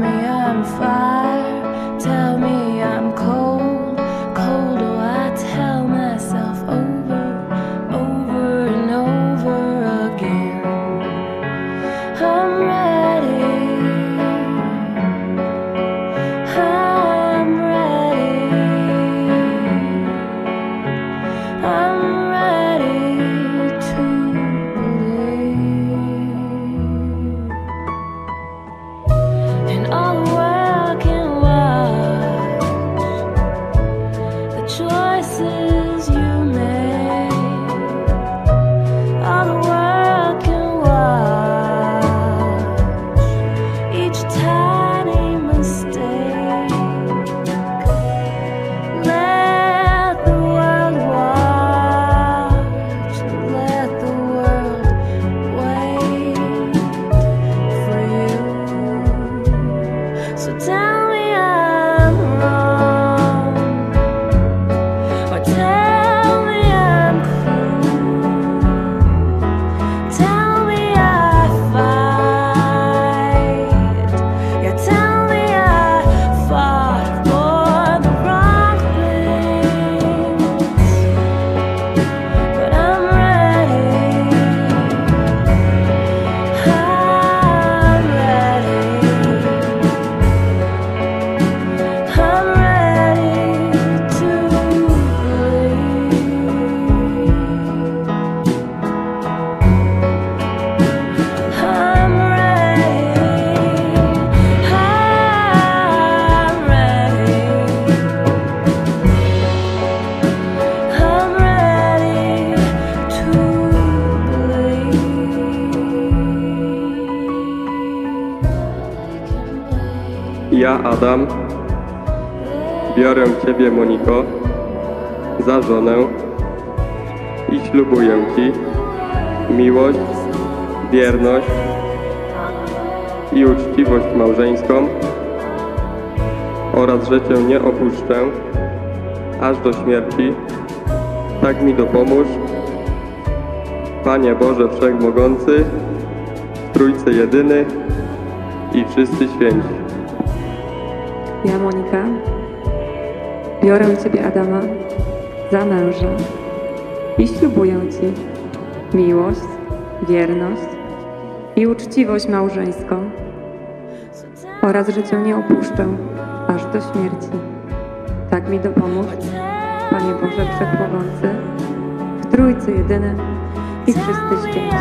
me I'm fire, tell me I'm cold, cold. Oh, I tell myself over, over and over again. I'm ready, I'm ready, I'm ready to believe. And all the world can watch the choices you make. All the world can watch each tiny mistake. Let the world watch, let the world wait for you. So tell me I'm wrong, or tell me I'm cruel. Tell me I fight, yeah, tell me I fought for the wrong things. But I'm ready, I'm ready, I'm ready to believe. I'm ready to believe. Ja, Adam, biorę Ciebie, Moniko, za żonę i ślubuję Ci miłość, wierność i uczciwość małżeńską oraz, że Cię nie opuszczę aż do śmierci. Tak mi dopomóż, Panie Boże Wszechmogący, w Trójcy Jedyny i wszyscy święci. Ja, Monika, biorę Ciebie, Adama, za męża i ślubuję Ci miłość, wierność i uczciwość małżeńską oraz, że Cię nie opuszczę aż do śmierci. Tak mi dopomóż, Panie Boże Wszechmogący, w Trójcy Jedyny i wszyscy święci.